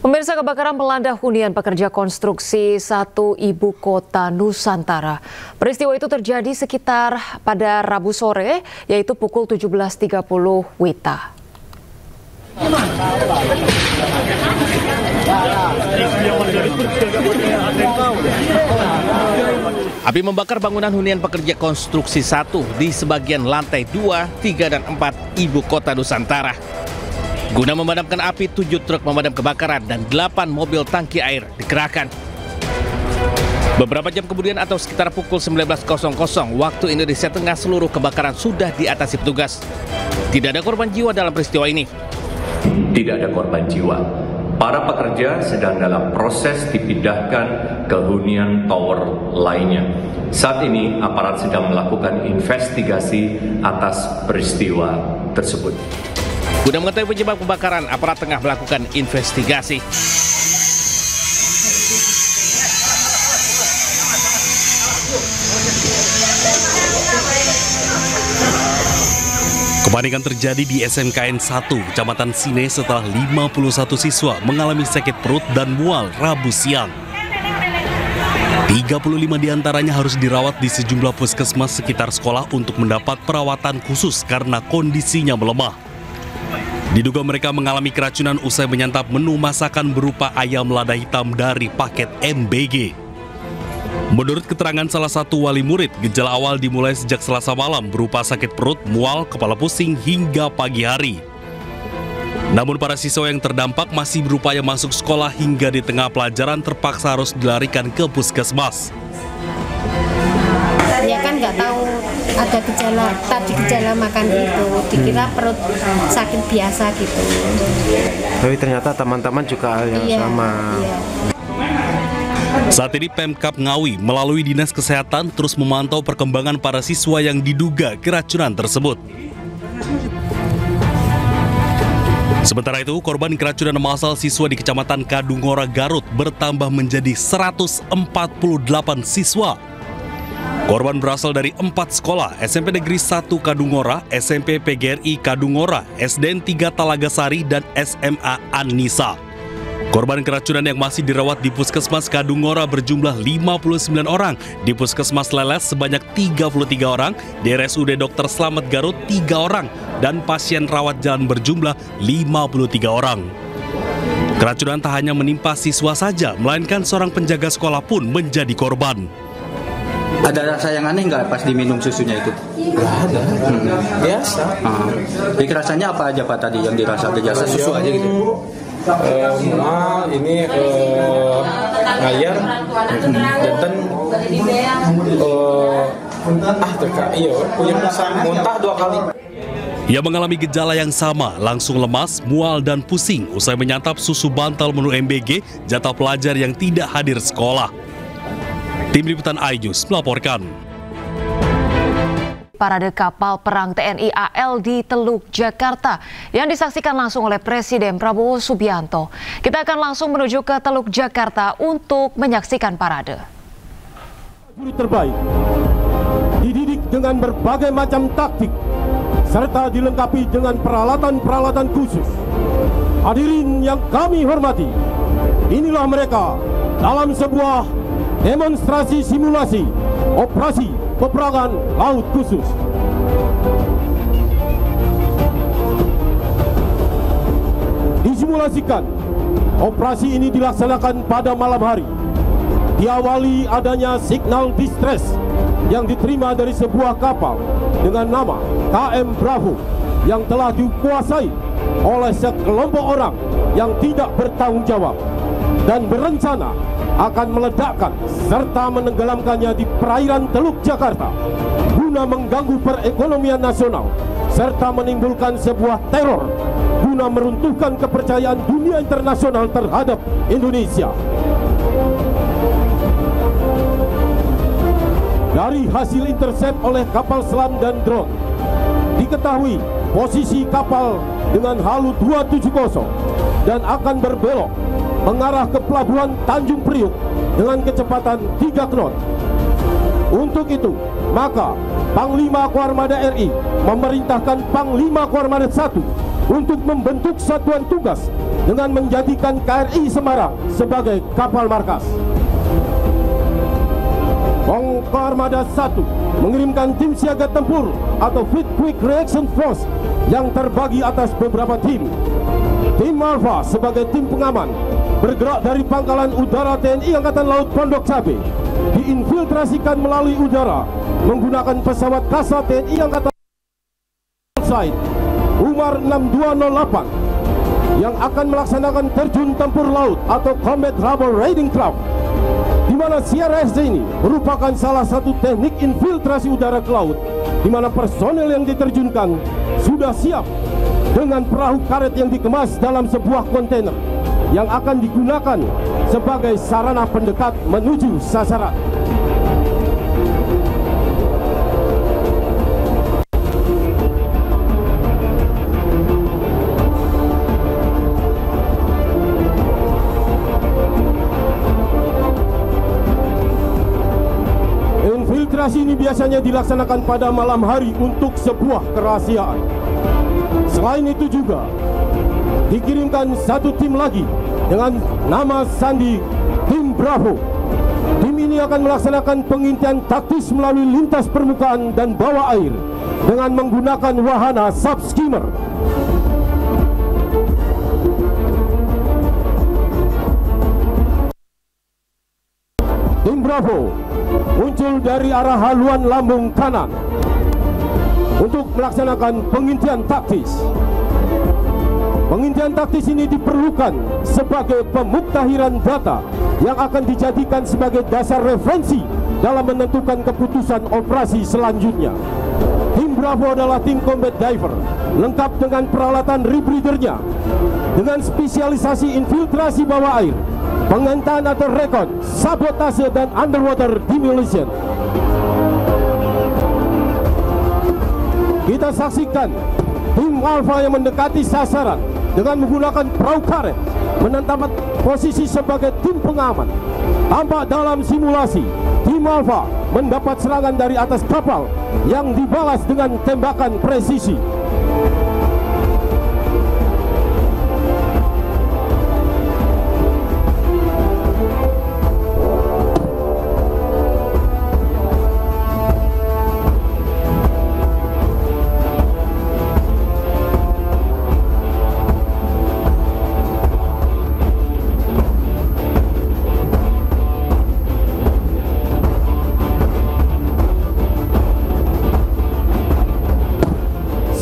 Pemirsa, kebakaran melanda hunian pekerja konstruksi satu ibu kota Nusantara. Peristiwa itu terjadi sekitar pada Rabu sore, yaitu pukul 17.30 WITA. Api membakar bangunan hunian pekerja konstruksi 1 di sebagian lantai 2, 3, dan 4 ibu kota Nusantara. Guna memadamkan api, 7 truk pemadam kebakaran dan 8 mobil tangki air dikerahkan. Beberapa jam kemudian atau sekitar pukul 19.00 waktu Indonesia Tengah, seluruh kebakaran sudah diatasi petugas. Tidak ada korban jiwa dalam peristiwa ini. Tidak ada korban jiwa. Para pekerja sedang dalam proses dipindahkan ke hunian tower lainnya. Saat ini aparat sedang melakukan investigasi atas peristiwa tersebut. Guna mengetahui penyebab kebakaran, aparat tengah melakukan investigasi. Kepanikan terjadi di SMKN 1, Kecamatan Sine setelah 51 siswa mengalami sakit perut dan mual Rabu siang. 35 diantaranya harus dirawat di sejumlah puskesmas sekitar sekolah untuk mendapat perawatan khusus karena kondisinya melemah. Diduga mereka mengalami keracunan usai menyantap menu masakan berupa ayam lada hitam dari paket MBG. Menurut keterangan salah satu wali murid, gejala awal dimulai sejak Selasa malam berupa sakit perut, mual, kepala pusing hingga pagi hari. Namun para siswa yang terdampak masih berupaya masuk sekolah hingga di tengah pelajaran terpaksa harus dilarikan ke puskesmas. Ya kan nggak tahu ada gejala makan itu, dikira perut sakit biasa gitu. Tapi ternyata teman-teman juga hal yang sama. Iya. Saat ini Pemkab Ngawi melalui Dinas Kesehatan terus memantau perkembangan para siswa yang diduga keracunan tersebut. Sementara itu, korban keracunan massal siswa di Kecamatan Kadungora, Garut bertambah menjadi 148 siswa. Korban berasal dari 4 sekolah, SMP Negeri 1 Kadungora, SMP PGRI Kadungora, SDN 3 Talagasari, dan SMA An-Nisa. Korban keracunan yang masih dirawat di Puskesmas Kadungora berjumlah 59 orang, di Puskesmas Leles sebanyak 33 orang, di RSUD Dr. Slamet Garut 3 orang, dan pasien rawat jalan berjumlah 53 orang. Keracunan tak hanya menimpa siswa saja, melainkan seorang penjaga sekolah pun menjadi korban. Ada rasa yang aneh nggak pas diminum susunya itu? Nggak ada, biasa. Jadi rasanya apa aja Pak tadi yang dirasa? Gejala susu aja gitu? Mual, ini ngayar, jantan, punya rasa muntah 2 kali. Ia mengalami gejala yang sama, langsung lemas, mual, dan pusing usai menyantap susu bantal menu MBG jatah pelajar yang tidak hadir sekolah. Tim Liputan iNews melaporkan. Parade kapal perang TNI AL di Teluk Jakarta yang disaksikan langsung oleh Presiden Prabowo Subianto. Kita akan langsung menuju ke Teluk Jakarta untuk menyaksikan parade. Prajurit terbaik dididik dengan berbagai macam taktik serta dilengkapi dengan peralatan-peralatan khusus. Hadirin yang kami hormati, inilah mereka dalam sebuah demonstrasi simulasi operasi peperangan laut khusus. Disimulasikan, operasi ini dilaksanakan pada malam hari. Diawali adanya signal distress yang diterima dari sebuah kapal dengan nama KM Bravo yang telah dikuasai oleh sekelompok orang yang tidak bertanggung jawab dan berencana akan meledakkan serta menenggelamkannya di perairan Teluk Jakarta guna mengganggu perekonomian nasional serta menimbulkan sebuah teror guna meruntuhkan kepercayaan dunia internasional terhadap Indonesia. Dari hasil intercept oleh kapal selam dan drone, diketahui posisi kapal dengan halu 270 dan akan berbelok mengarah ke pelabuhan Tanjung Priuk dengan kecepatan 3 knot. Untuk itu, maka Panglima Koarmada RI memerintahkan Panglima Koarmada 1 untuk membentuk satuan tugas dengan menjadikan KRI Semarang sebagai kapal markas. Bongkar Armada 1 mengirimkan tim siaga tempur atau Fleet Quick Reaction Force yang terbagi atas beberapa tim. Tim Alpha sebagai tim pengaman bergerak dari Pangkalan Udara TNI Angkatan Laut Pondok Cabe, diinfiltrasikan melalui udara menggunakan pesawat Kasa TNI Angkatan Laut Umar 6208 yang akan melaksanakan terjun tempur laut atau Combat Rubber Raiding Craft, di mana CRSD ini merupakan salah satu teknik infiltrasi udara ke laut, di mana personel yang diterjunkan sudah siap dengan perahu karet yang dikemas dalam sebuah kontainer yang akan digunakan sebagai sarana pendekat menuju sasaran. Infiltrasi ini biasanya dilaksanakan pada malam hari untuk sebuah kerahasiaan. Selain itu juga dikirimkan satu tim lagi dengan nama sandi Tim Bravo. Tim ini akan melaksanakan pengintian taktis melalui lintas permukaan dan bawah air dengan menggunakan wahana subskimmer. Tim Bravo muncul dari arah haluan lambung kanan untuk melaksanakan pengintian taktis. Pengintian taktis ini diperlukan sebagai pemuktahiran data yang akan dijadikan sebagai dasar referensi dalam menentukan keputusan operasi selanjutnya. Tim Bravo adalah tim combat diver lengkap dengan peralatan rebreathernya dengan spesialisasi infiltrasi bawah air, pengentaan atau rekon, sabotase dan underwater demolition. Kita saksikan tim Alpha yang mendekati sasaran dengan menggunakan perahu karet menempatkan posisi sebagai tim pengaman. Tampak dalam simulasi, tim Alpha mendapat serangan dari atas kapal yang dibalas dengan tembakan presisi.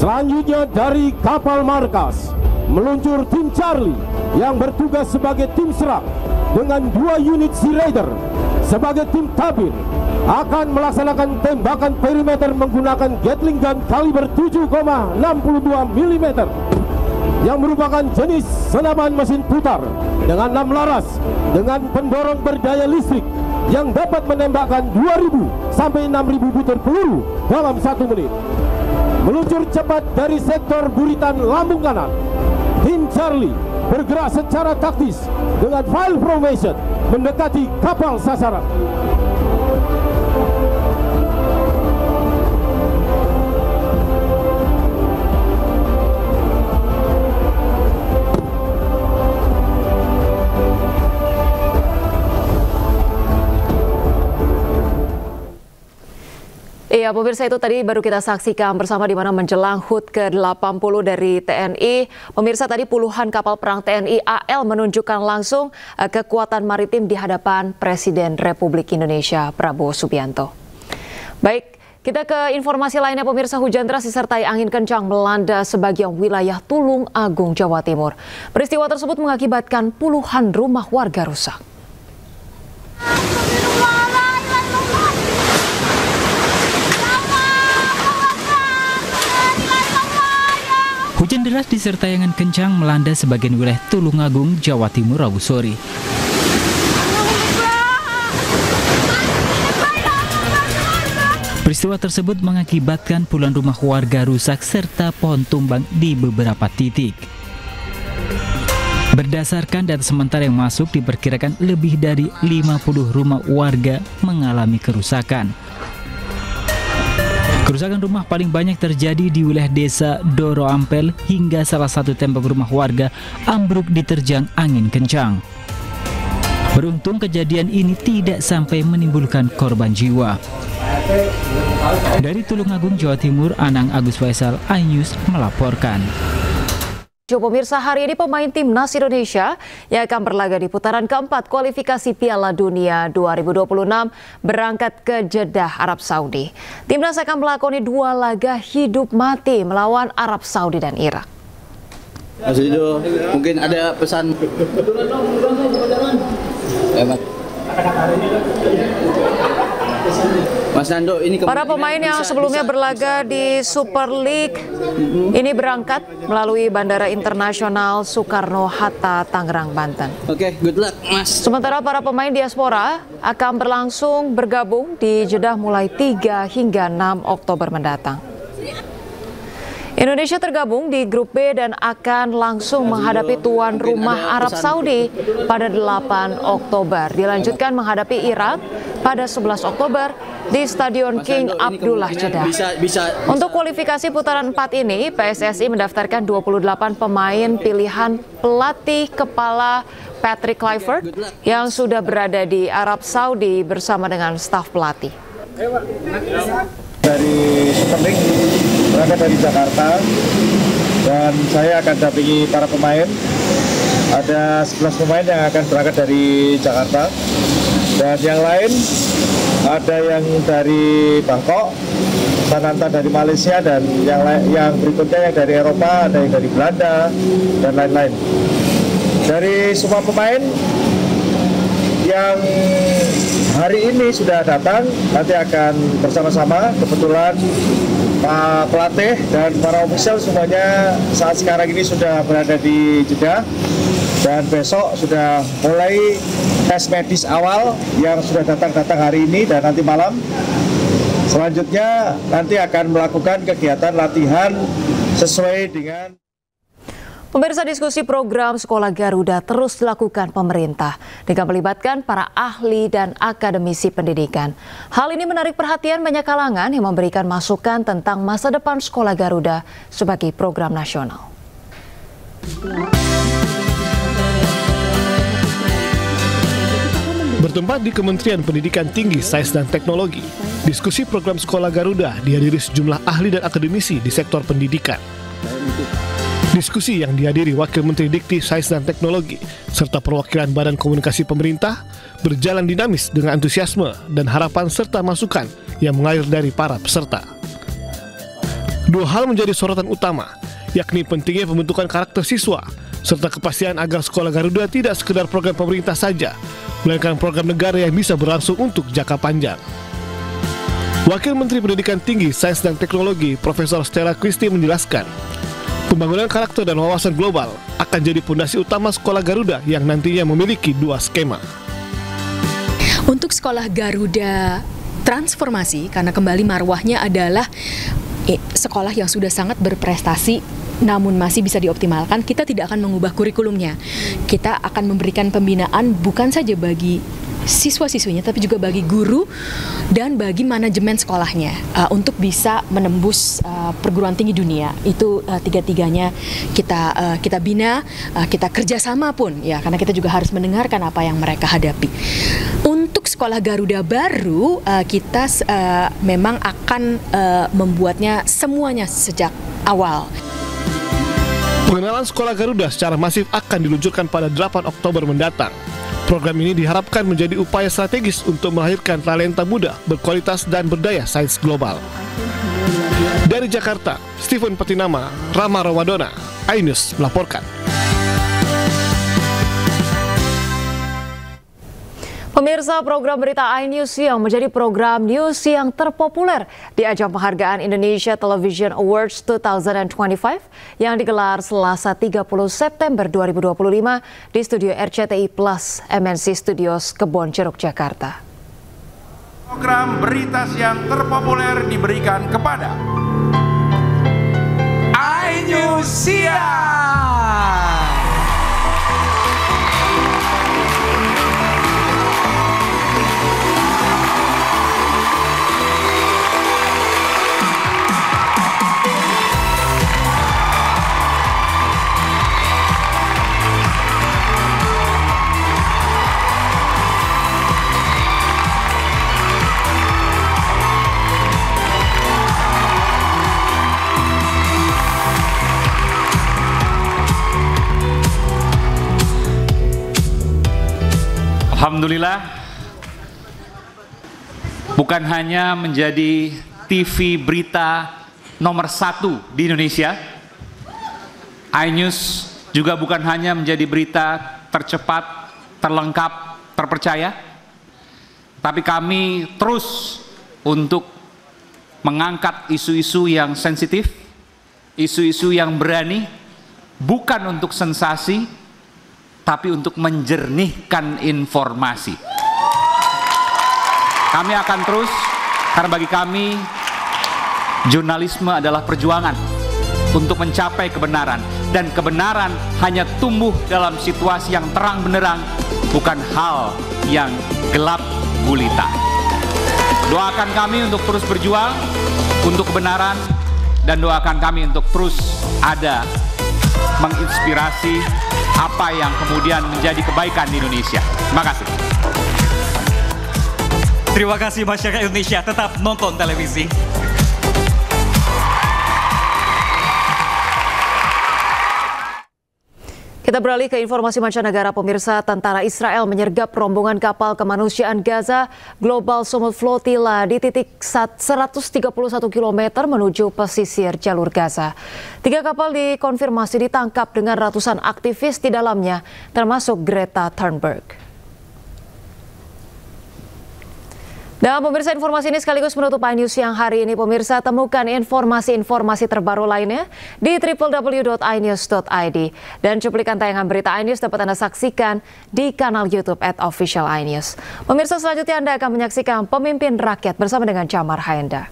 Selanjutnya dari kapal markas meluncur tim Charlie yang bertugas sebagai tim serang dengan 2 unit Sea Raider sebagai tim tabir akan melaksanakan tembakan perimeter menggunakan Gatling gun kaliber 7,62 mm yang merupakan jenis senapan mesin putar dengan 6 laras dengan pendorong berdaya listrik yang dapat menembakkan 2.000 sampai 6.000 butir peluru dalam 1 menit. Meluncur cepat dari sektor buritan lambung kanan, tim Charlie bergerak secara taktis dengan file formation mendekati kapal sasaran. Ya, pemirsa, itu tadi baru kita saksikan bersama di mana menjelang HUT ke-80 dari TNI. Pemirsa, tadi puluhan kapal perang TNI AL menunjukkan langsung kekuatan maritim di hadapan Presiden Republik Indonesia Prabowo Subianto. Baik, kita ke informasi lainnya, pemirsa. Hujan deras disertai angin kencang melanda sebagian wilayah Tulung Agung, Jawa Timur. Peristiwa tersebut mengakibatkan puluhan rumah warga rusak. Hujan deras disertai angin kencang melanda sebagian wilayah Tulung Agung, Jawa Timur Rabu sore. Peristiwa tersebut mengakibatkan puluhan rumah warga rusak serta pohon tumbang di beberapa titik. Berdasarkan data sementara yang masuk, diperkirakan lebih dari 50 rumah warga mengalami kerusakan. Kerusakan rumah paling banyak terjadi di wilayah desa Doro Ampel hingga salah satu tembok rumah warga ambruk diterjang angin kencang. Beruntung kejadian ini tidak sampai menimbulkan korban jiwa. Dari Tulungagung, Jawa Timur, Anang Agus Faisal, iNews melaporkan. Pemirsa, hari ini pemain timnas Indonesia yang akan berlaga di putaran keempat kualifikasi Piala Dunia 2026 berangkat ke Jeddah, Arab Saudi. Timnas akan melakoni 2 laga hidup mati melawan Arab Saudi dan Irak. Mas Rido, mungkin ada pesan. Mas Nando, ini para pemain yang sebelumnya berlaga di Super League ini berangkat melalui Bandara Internasional Soekarno-Hatta, Tangerang, Banten. Oke, good luck, Mas. Sementara para pemain diaspora akan berlangsung bergabung di Jeddah mulai 3 hingga 6 Oktober mendatang. Indonesia tergabung di grup B dan akan langsung menghadapi tuan rumah Arab Saudi pada 8 Oktober. Dilanjutkan menghadapi Irak pada 11 Oktober di Stadion King Abdullah, Jeddah. Untuk kualifikasi putaran 4 ini, PSSI mendaftarkan 28 pemain pilihan pelatih kepala Patrick Kluivert yang sudah berada di Arab Saudi bersama dengan staf pelatih. Dari Super League berangkat dari Jakarta dan saya akan dampingi para pemain. Ada 11 pemain yang akan berangkat dari Jakarta dan yang lain ada yang dari Bangkok, Sananta dari Malaysia, dan yang berikutnya yang dari Eropa, ada yang dari Belanda dan lain-lain. Dari semua pemain yang hari ini sudah datang, nanti akan bersama-sama. Kebetulan Pak pelatih dan para ofisial semuanya saat sekarang ini sudah berada di Jeddah, dan besok sudah mulai tes medis awal yang sudah datang hari ini dan nanti malam. Selanjutnya nanti akan melakukan kegiatan latihan sesuai dengan. Pemirsa, diskusi program Sekolah Garuda terus dilakukan pemerintah dengan melibatkan para ahli dan akademisi pendidikan. Hal ini menarik perhatian banyak kalangan yang memberikan masukan tentang masa depan Sekolah Garuda sebagai program nasional. Bertempat di Kementerian Pendidikan Tinggi, Sains dan Teknologi, diskusi program Sekolah Garuda dihadiri sejumlah ahli dan akademisi di sektor pendidikan. Diskusi yang dihadiri Wakil Menteri Dikti, Sains dan Teknologi, serta perwakilan Badan Komunikasi Pemerintah berjalan dinamis dengan antusiasme dan harapan serta masukan yang mengalir dari para peserta. 2 hal menjadi sorotan utama, yakni pentingnya pembentukan karakter siswa, serta kepastian agar Sekolah Garuda tidak sekedar program pemerintah saja, melainkan program negara yang bisa berlangsung untuk jangka panjang. Wakil Menteri Pendidikan Tinggi, Sains dan Teknologi, Profesor Stella Christie menjelaskan, pembangunan karakter dan wawasan global akan jadi pondasi utama Sekolah Garuda yang nantinya memiliki 2 skema. Untuk Sekolah Garuda transformasi, karena kembali marwahnya adalah sekolah yang sudah sangat berprestasi namun masih bisa dioptimalkan, kita tidak akan mengubah kurikulumnya. Kita akan memberikan pembinaan bukan saja bagi siswa-siswinya, tapi juga bagi guru dan bagi manajemen sekolahnya untuk bisa menembus perguruan tinggi dunia. Itu tiga-tiganya kita bina, kita kerjasama pun ya, karena kita juga harus mendengarkan apa yang mereka hadapi. Untuk Sekolah Garuda baru, kita memang akan membuatnya semuanya sejak awal. Pengenalan Sekolah Garuda secara masif akan diluncurkan pada 8 Oktober mendatang. Program ini diharapkan menjadi upaya strategis untuk melahirkan talenta muda berkualitas dan berdaya sains global. Dari Jakarta, Stephen Petinama, Rama Ramadona, iNews melaporkan. Pemirsa, program berita iNews yang menjadi program news yang terpopuler di ajang penghargaan Indonesia Television Awards 2025 yang digelar Selasa 30 September 2025 di studio RCTI Plus MNC Studios Kebonjeruk, Jakarta. Program berita yang terpopuler diberikan kepada iNews. Alhamdulillah, bukan hanya menjadi TV berita nomor 1 di Indonesia, iNews juga bukan hanya menjadi berita tercepat, terlengkap, terpercaya, tapi kami terus untuk mengangkat isu-isu yang sensitif, isu-isu yang berani, bukan untuk sensasi, tapi untuk menjernihkan informasi. Kami akan terus, karena bagi kami, jurnalisme adalah perjuangan untuk mencapai kebenaran. Dan kebenaran hanya tumbuh dalam situasi yang terang benderang, bukan hal yang gelap gulita. Doakan kami untuk terus berjuang untuk kebenaran, dan doakan kami untuk terus ada menginspirasi apa yang kemudian menjadi kebaikan di Indonesia. Terima kasih. Terima kasih masyarakat Indonesia, tetap nonton televisi. Kita beralih ke informasi mancanegara, pemirsa. Tentara Israel menyergap rombongan kapal kemanusiaan Gaza Global Summit Flotilla di titik 131 km menuju pesisir jalur Gaza. 3 kapal dikonfirmasi ditangkap dengan ratusan aktivis di dalamnya, termasuk Greta Thunberg. Dan pemirsa, informasi ini sekaligus menutup iNews yang hari ini. Pemirsa, temukan informasi-informasi terbaru lainnya di www.inews.id. Dan cuplikan tayangan berita iNews dapat Anda saksikan di kanal YouTube @officialinews. Pemirsa, selanjutnya Anda akan menyaksikan Pemimpin Rakyat bersama dengan Camar Haenda.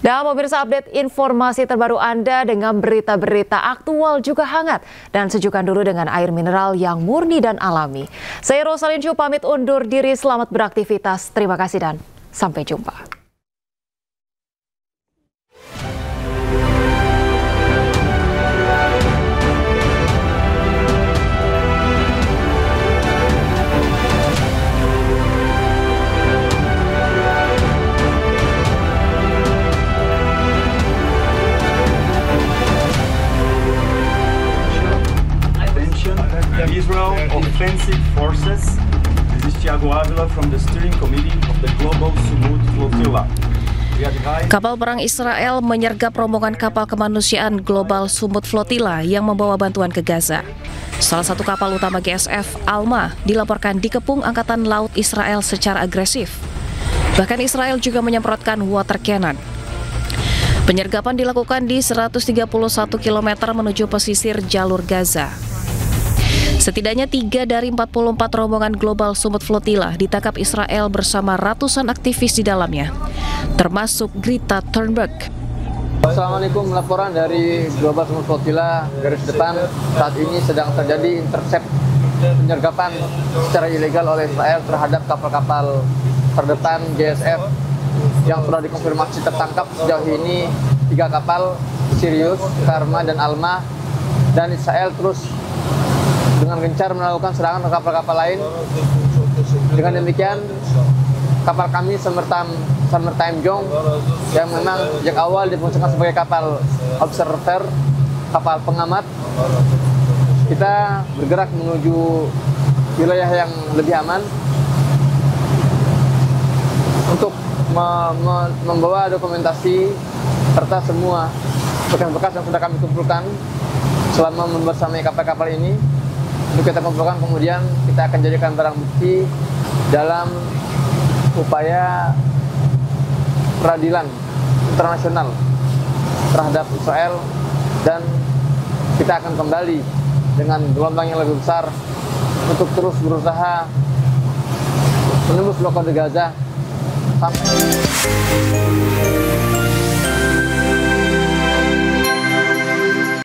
Dan pemirsa, update informasi terbaru Anda dengan berita-berita aktual juga hangat. Dan sejukkan dulu dengan air mineral yang murni dan alami. Saya Rosalin Chu pamit undur diri, selamat beraktivitas. Terima kasih dan sampai jumpa. Israel Offensive Forces. This is Thiago Avila from the Steering Committee of the Global Summit Flotilla. Kapal perang Israel menyergap rombongan kapal kemanusiaan Global Summit Flotilla yang membawa bantuan ke Gaza. Salah satu kapal utama GSF, Alma, dilaporkan dikepung Angkatan Laut Israel secara agresif. Bahkan Israel juga menyemprotkan water cannon. Penyergapan dilakukan di 131 km menuju pesisir jalur Gaza. Setidaknya 3 dari 44 rombongan Global Summit Flotilla ditangkap Israel bersama ratusan aktivis di dalamnya, termasuk Greta Thunberg. Assalamualaikum, laporan dari Global Summit Flotilla garis depan. Saat ini sedang terjadi intercept penyergapan secara ilegal oleh Israel terhadap kapal-kapal terdepan GSF yang sudah dikonfirmasi tertangkap sejauh ini 3 kapal, Sirius, Karma, dan Alma, dan Israel terus dengan gencar melakukan serangan ke kapal-kapal lain. Dengan demikian, kapal kami Summertime Jong yang memang sejak awal difungsikan sebagai kapal observer, kapal pengamat, kita bergerak menuju wilayah yang lebih aman untuk membawa dokumentasi serta semua bekas-bekas yang sudah kami kumpulkan selama membersamai kapal-kapal ini. Untuk kita kumpulkan, kemudian kita akan jadikan barang bukti dalam upaya peradilan internasional terhadap Israel, dan kita akan kembali dengan gelombang yang lebih besar untuk terus berusaha menembus blokade Gaza sampai